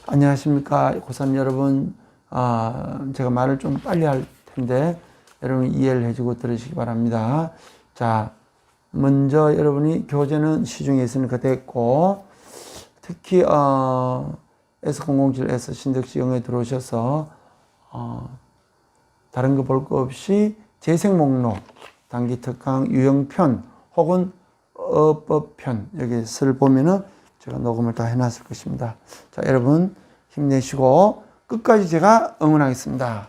안녕하십니까 고3 여러분. 제가 말을 좀 빨리 할 텐데 여러분 이해를 해주고 들으시기 바랍니다. 자, 먼저 여러분이 교재는 시중에 있으니까 됐고, 특히 S007 신덕시 영어에 들어오셔서 다른 거 볼 거 없이 재생 목록, 단기 특강, 유형편 혹은 어법편 여기를 보면은 제가 녹음을 다 해놨을 것입니다. 자, 여러분 힘내시고 끝까지 제가 응원하겠습니다.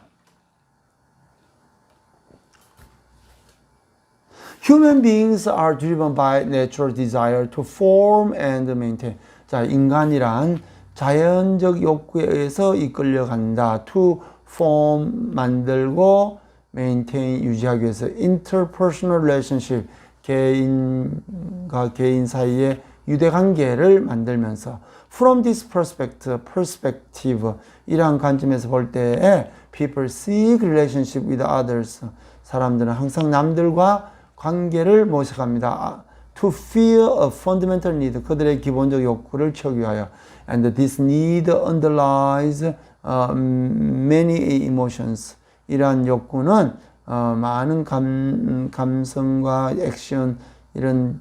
Human beings are driven by natural desire to form and maintain. 자, 인간이란 자연적 욕구에 의해서 이끌려간다. To form, 만들고, maintain, 유지하기 위해서. Interpersonal relationship, 개인과 개인 사이의 유대관계를 만들면서 From this perspective, 이러한 관점에서 볼 때에 people seek relationship with others. 사람들은 항상 남들과 관계를 모색합니다. To feel a fundamental need, 그들의 기본적 욕구를 채우기 위하여. And this need underlies many emotions. 이러한 욕구는 많은 감성과 액션, 이런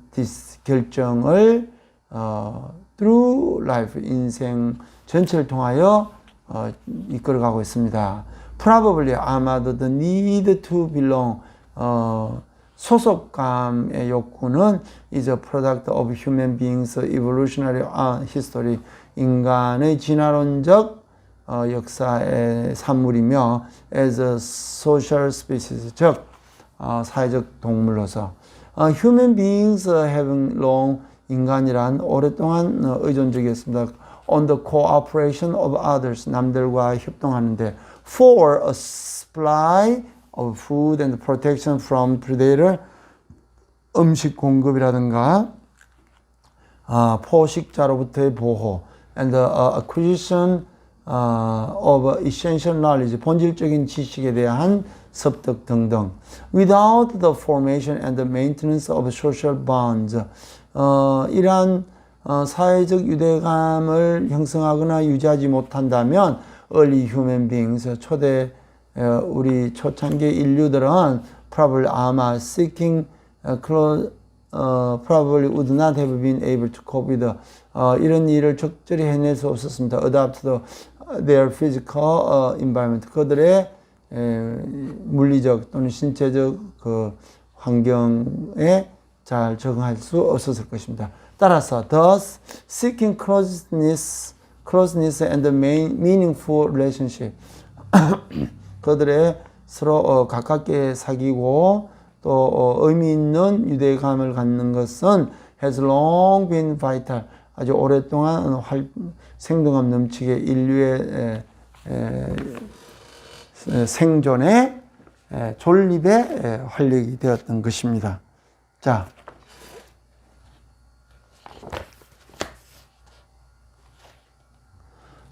결정을 through life, 인생 전체를 통하여 이끌어가고 있습니다. Probably, 아마도 the need to belong, 소속감의 욕구는 is a product of human beings' evolutionary history, 인간의 진화론적 역사의 산물이며 as a social species, 즉 사회적 동물로서 human beings having long, 인간이란 오랫동안 의존적이었습니다. On the cooperation of others, 남들과 협동하는데 for a supply of food and protection from predator, 음식 공급이라든가 포식자로부터의 보호, and the acquisition of essential knowledge, 본질적인 지식에 대한 습득 등등. Without the formation and the maintenance of social bonds, 이러한 사회적 유대감을 형성하거나 유지하지 못한다면 early human beings, 우리 초창기 인류들은 probably 아마 seeking probably would not have been able to cope with 이런 일을 적절히 해낼 수 없었습니다. Adapt their physical environment, 그들의 물리적 또는 신체적 그 환경에 잘 적응할 수 없었을 것입니다. 따라서 thus seeking closeness and meaningful relationship, 그들의 서로 가깝게 사귀고 또 의미 있는 유대감을 갖는 것은 has long been vital, 아주 오랫동안 생동감 넘치게 인류의 생존의 존립의 활력이 되었던 것입니다. 자,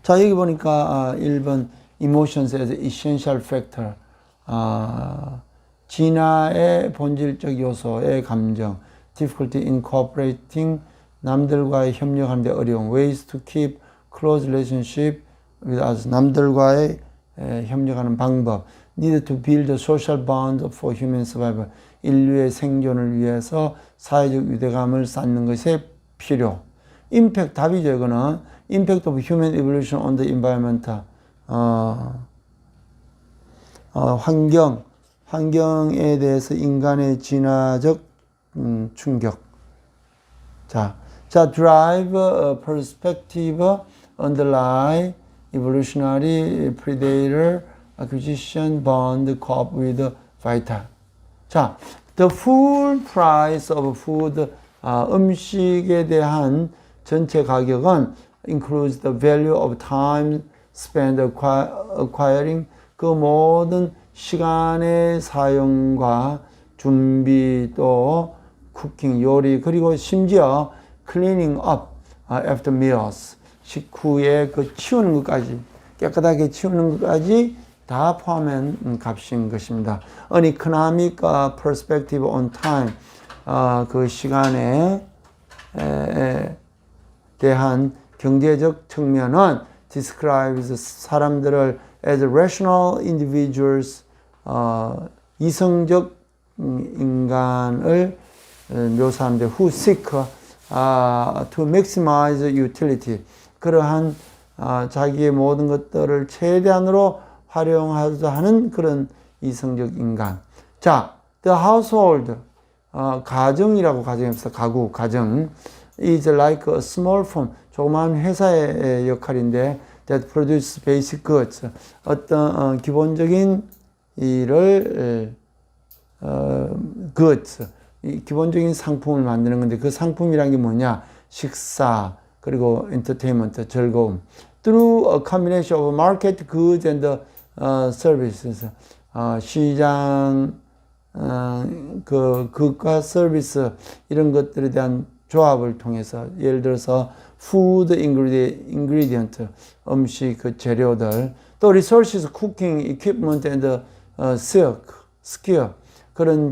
여기 보니까 1번 emotions as essential factor, 진화의 본질적 요소의 감정, difficulty in cooperating, 남들과의 협력하는 데 어려움, ways to keep close relationship with others, 남들과의 협력하는 방법, need to build a social bond for human survival, 인류의 생존을 위해서 사회적 유대감을 쌓는 것의 필요. impact, 답이죠. 이거는 impact of human evolution on the environment, 환경에 대해서 인간의 진화적 충격. 자, drive perspective underlie evolutionary predator acquisition bond cope with vital. 자, the full price of food, 음식에 대한 전체 가격은 includes the value of time spent acquiring, 그 모든 시간의 사용과 준비, 또 쿠킹, 요리, 그리고 심지어 cleaning up after meals, 식후에 그 치우는 것까지, 깨끗하게 치우는 것까지 다 포함한 값인 것입니다. An economic perspective on time, 그 시간에 대한 경제적 측면은 describes 사람들을 as rational individuals, 이성적 인간을 묘사하는데 who seek to maximize utility. 그러한 자기의 모든 것들을 최대한으로 활용하자 하는 그런 이성적 인간. 자, the household, 가정이라고 가정에서 가구, 가정 is like a small firm, 조그마한 회사의 역할인데 that produces basic goods, 어떤 기본적인 일을 goods, 기본적인 상품을 만드는 건데 그 상품이란 게 뭐냐? 식사, 그리고 entertainment, 즐거움. Through a combination of market goods and services, 시장 그것과 서비스 이런 것들에 대한 조합을 통해서 예를 들어서 food ingredient, 음식 그 재료들, 또 resources, cooking equipment and skill, 그런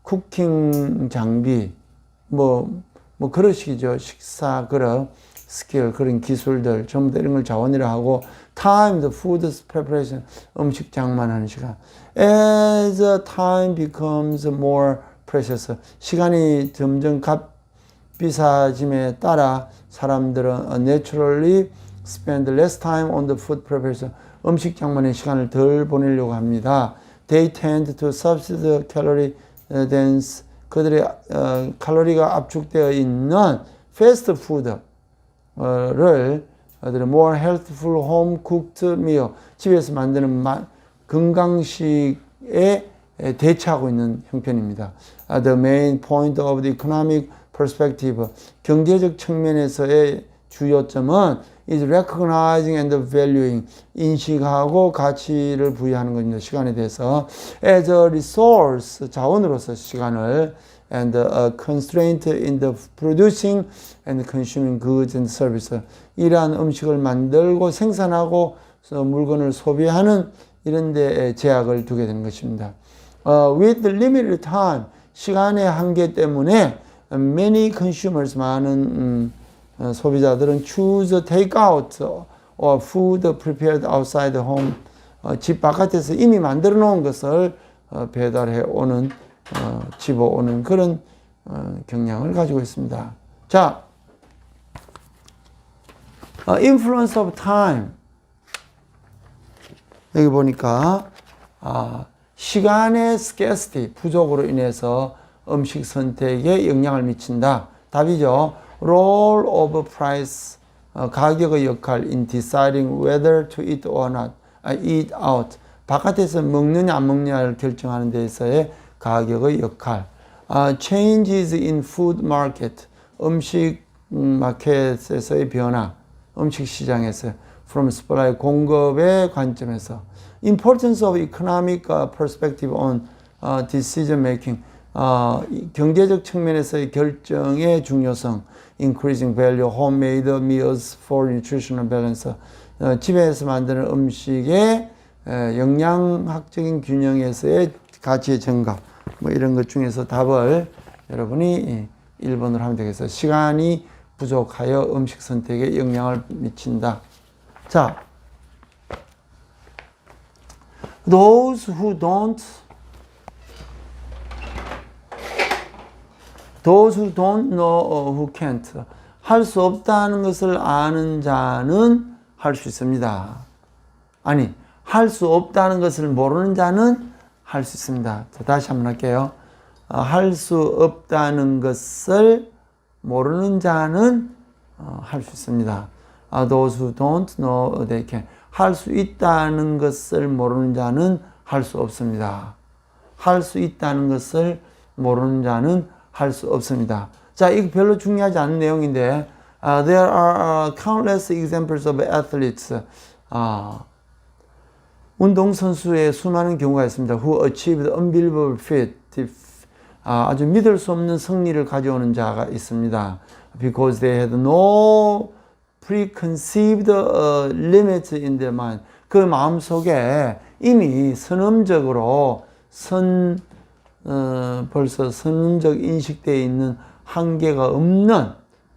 쿠킹 장비, 뭐 그릇이죠. 식사 그릇, 스킬, 그런 기술들, 전부 다 이런 걸 자원이라 하고, time, the food preparation, 음식 장만하는 시간. As time becomes more precious, 시간이 점점 값비싸짐에 따라 사람들은 naturally spend less time on the food preparation, 음식 장만에 시간을 덜 보내려고 합니다. They tend to substitute calorie dense, 그들의 칼로리가 압축되어 있는 패스트 푸드를 more healthful home cooked meal, 집에서 만드는 건강식에 대체하고 있는 형편입니다. The main point of the economic perspective, 경제적 측면에서의 주요점은 is recognizing and valuing, 인식하고 가치를 부여하는 것입니다. 시간에 대해서 as a resource, 자원으로서 시간을, and a constraint in the producing and consuming goods and services, 이러한 음식을 만들고 생산하고 물건을 소비하는 이런 데 제약을 두게 되는 것입니다. With limited time, 시간의 한계 때문에 many consumers, 많은 소비자들은 choose take-out or food prepared outside the home, 집 바깥에서 이미 만들어 놓은 것을 배달해 오는, 집어오는 그런 경향을 가지고 있습니다. 자, influence of time. 여기 보니까 시간의 scarcity, 부족으로 인해서 음식 선택에 영향을 미친다. 답이죠. Role of price, 가격의 역할 in deciding whether to eat or not, eat out, 바깥에서 먹느냐 안 먹느냐를 결정하는 데 있어서의 가격의 역할. Changes in food market, 음식 마켓에서의 변화, 음식 시장에서 from supply, 공급의 관점에서. Importance of economic perspective on decision making, 경제적 측면에서의 결정의 중요성. Increasing value, homemade meals for nutritional balance, 집에서 만드는 음식의 영양학적인 균형에서의 가치의 증가, 뭐 이런 것 중에서 답을 여러분이 1번으로 하면 되겠어요. 시간이 부족하여 음식 선택에 영향을 미친다. 자, those who don't know who can't, 할 수 없다는 것을 아는 자는 할 수 있습니다. 아니, 할 수 없다는 것을 모르는 자는 할 수 있습니다. 자, 다시 한번 할게요. 할 수 없다는 것을 모르는 자는 할 수 있습니다. Those who don't know they can. 할 수 있다는 것을 모르는 자는 할 수 없습니다. 할 수 있다는 것을 모르는 자는 할 수 없습니다. 자, 이거 별로 중요하지 않은 내용인데, there are countless examples of athletes. 운동선수의 수많은 경우가 있습니다. Who achieved unbelievable feat. 아주 믿을 수 없는 승리를 가져오는 자가 있습니다. Because they had no preconceived limits in their mind. 그 마음속에 이미 선언적으로 벌써 선언적 인식되어 있는 한계가 없는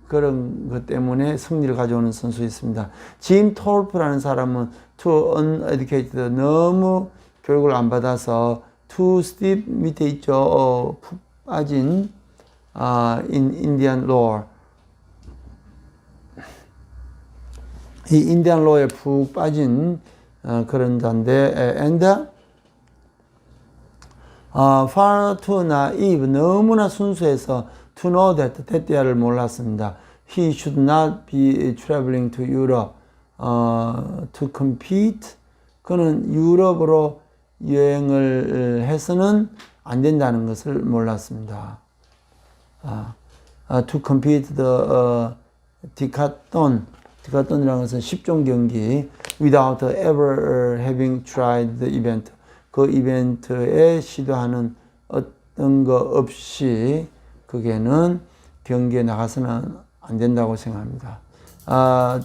그런 것 때문에 승리를 가져오는 선수 있습니다. 짐 톨프라는 사람은 too uneducated, 너무 교육을 안 받아서 too steep 밑에 있죠. 푹 빠진 in Indian lore. 이 인디안 로에 푹 빠진 그런 자인데 and far too naive, 너무나 순수해서 to know that, 때때야를 몰랐습니다. He should not be traveling to Europe to compete. 그는 유럽으로 여행을 해서는 안 된다는 것을 몰랐습니다. To compete the 디카톤이라는 것은 10종 경기 without ever having tried the event. 그 이벤트에 시도하는 어떤 거 없이 그게는 경기에 나가서는 안 된다고 생각합니다.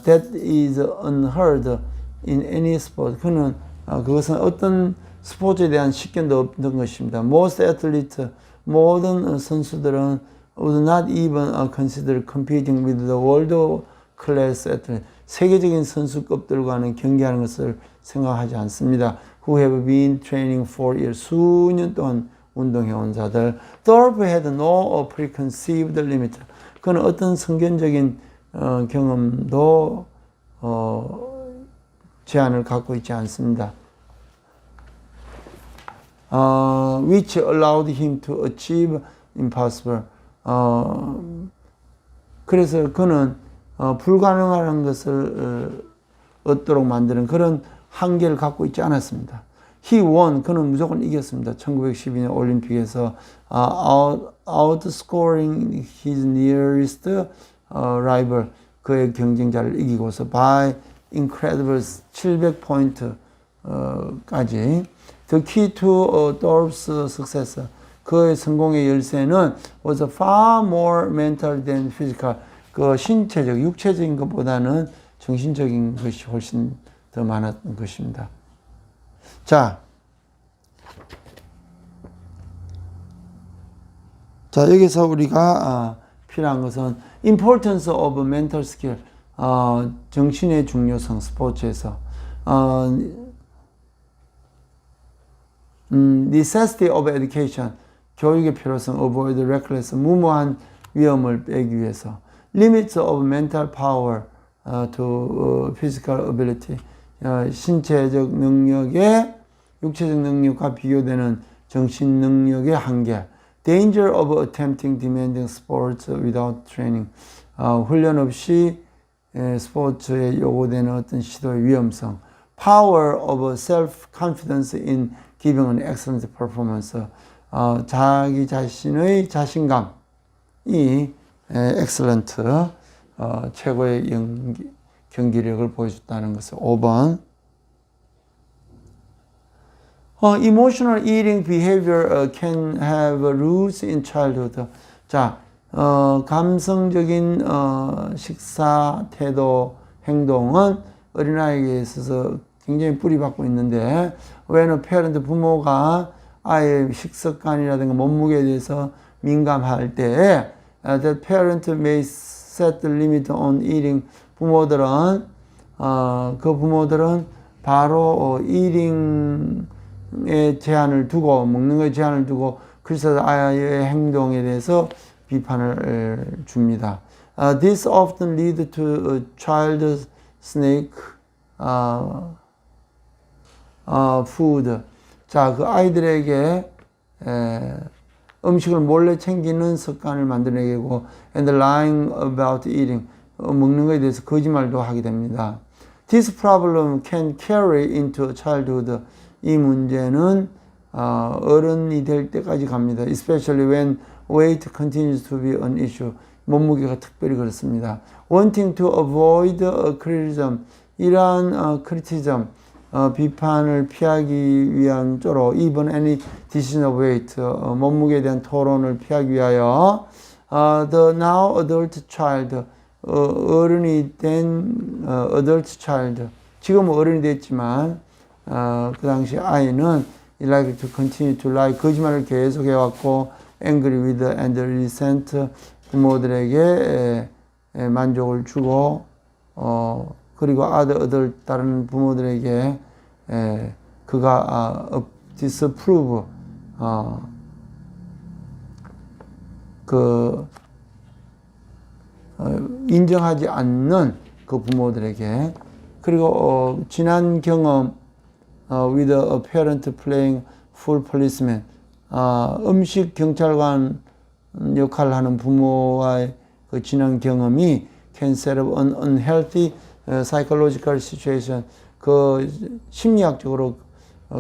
That is unheard in any sport. 그는 그것은 어떤 스포츠에 대한 식견도 없는 것입니다. Most athletes, 모든 선수들은 would not even consider competing with the world class athletes. 세계적인 선수급들과는 경기하는 것을 생각하지 않습니다. Who have been training for years. 수년 동안 운동해온 자들. Thorpe had no preconceived limit. 그는 어떤 선견적인 경험도 제한을 갖고 있지 않습니다. Which allowed him to achieve impossible. 그래서 그는 불가능한 것을 얻도록 만드는 그런 한계를 갖고 있지 않았습니다. He won. 그는 무조건 이겼습니다. 1912년 올림픽에서 outscoring his nearest rival. 그의 경쟁자를 이기고서 by incredible 700포인트까지. The key to Thorpe's success. 그의 성공의 열쇠는 was far more mental than physical. 그 신체적, 육체적인 것보다는 정신적인 것이 훨씬 더 많았던 것입니다. 자, 여기서 우리가 필요한 것은 importance of mental skill, 정신의 중요성, 스포츠에서 necessity of education, 교육의 필요성, avoid reckless, 무모한 위험을 빼기 위해서 limits of mental power to physical ability, 신체적 능력에 육체적 능력과 비교되는 정신 능력의 한계. Danger of attempting demanding sports without training. 훈련 없이 스포츠에 요구되는 어떤 시도의 위험성. Power of self-confidence in giving an excellent performance. 자기 자신의 자신감이 excellent, 최고의 경기력을 보여줬다는 것을. 5번. Emotional eating behavior can have roots in childhood. 자, 감성적인 식사 태도, 행동은 어린아이에게 있어서 굉장히 뿌리박고 있는데, when a parent, 부모가 아이의 식습관이라든가 몸무게에 대해서 민감할 때, the parent may set the limit on eating. 부모들은 바로 eating에 제한을 두고, 먹는 것에 제한을 두고, 그래서 아이의 행동에 대해서 비판을 줍니다. This often leads to child snake food. 자, 그 아이들에게 음식을 몰래 챙기는 습관을 만들어내게 되고, and lying about eating, 먹는 것에 대해서 거짓말도 하게 됩니다. This problem can carry into childhood. 이 문제는 어른이 될 때까지 갑니다. Especially when weight continues to be an issue. 몸무게가 특별히 그렇습니다. Wanting to avoid criticism. 이러한 criticism, 비판을 피하기 위한 쪽으로 even any decision of weight, 몸무게에 대한 토론을 피하기 위하여 the now adult child, 어른이 된 adult child, 지금 어른이 됐지만 그 당시 아이는 like to continue to lie, 거짓말을 계속 해왔고 angry with and resent, 부모들에게 만족을 주고 그리고 아들 다른 부모들에게 그가 disapprove 인정하지 않는 그 부모들에게 그리고 지난 경험 with a parent playing full policeman 음식 경찰관 역할을 하는 부모와의 그 지난 경험이 can set up an unhealthy psychological situation 그 심리학적으로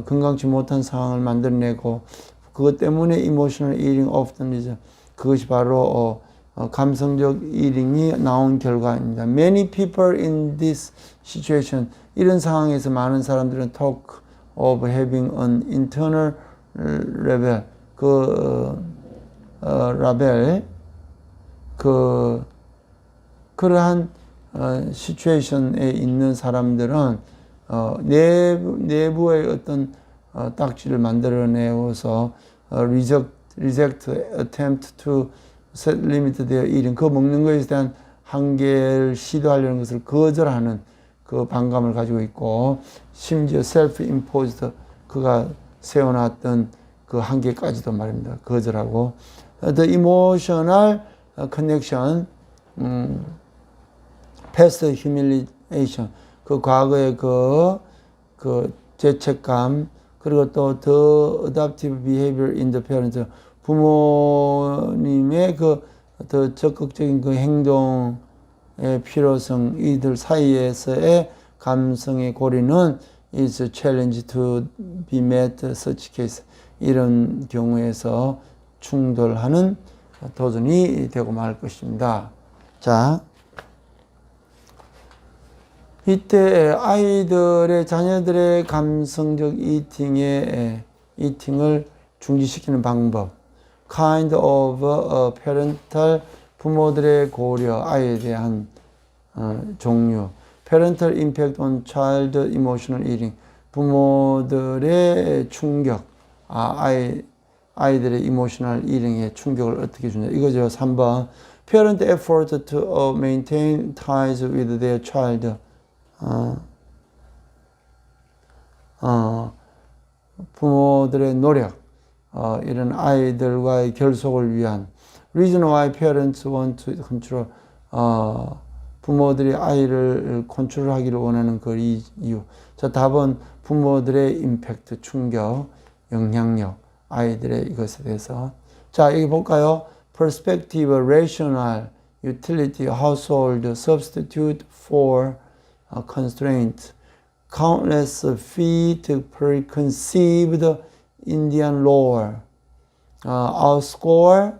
건강치 못한 상황을 만들어내고 그것 때문에 emotional eating often is 그것이 바로 감성적 eating이 나온 결과입니다. Many people in this situation 이런 상황에서 많은 사람들은 talk of having an internal rebel 라벨 그러한 시츄에이션에 있는 사람들은 내부의 어떤 딱지를 만들어내어서 reject attempt to set limit their eating 그 먹는 것에 대한 한계를 시도하려는 것을 거절하는 그 반감을 가지고 있고 심지어 self-imposed 그가 세워놨던 그 한계까지도 말입니다. 거절하고 the emotional connection past humiliation 그 과거의 그 죄책감 그리고 또 the adaptive behavior in the parent 부모님의 더 적극적인 그 행동의 필요성 이들 사이에서의 감성의 고리는 is a challenge to be met such case 이런 경우에서 충돌하는 도전이 되고 말 것입니다. 자, 이때 아이들의 자녀들의 감성적 이팅을 중지시키는 방법 kind of parental 부모들의 고려 아이에 대한 종류 parental impact on child emotional eating 부모들의 충격 아이들의 emotional eating에 충격을 어떻게 주냐 이거죠. 3번 parent effort to maintain ties with their child 부모들의 노력 이런 아이들과의 결속을 위한 reason why parents want to control 부모들이 아이를 컨트롤하기를 원하는 그 이유. 자, 답은 부모들의 임팩트, 충격, 영향력, 아이들의 이것에 대해서. 자, 여기 볼까요? perspective, rational, utility, household, substitute for constraint, countless feet, preconceived Indian lore, outscore,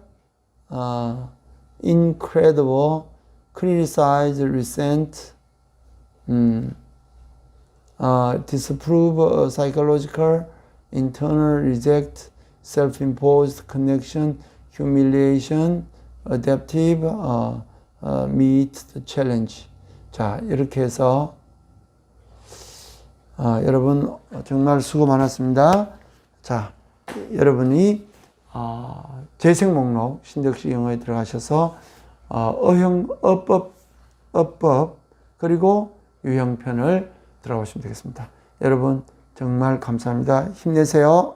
incredible, criticize, resent, disapprove, psychological, internal, reject, self-imposed, connection, humiliation, adaptive, meet the challenge. 자, 이렇게 해서 여러분 정말 수고 많았습니다. 자, 여러분이 재생 목록 신덕식 영어에 들어가셔서 어법 그리고 유형편을 들어보시면 되겠습니다. 여러분 정말 감사합니다. 힘내세요.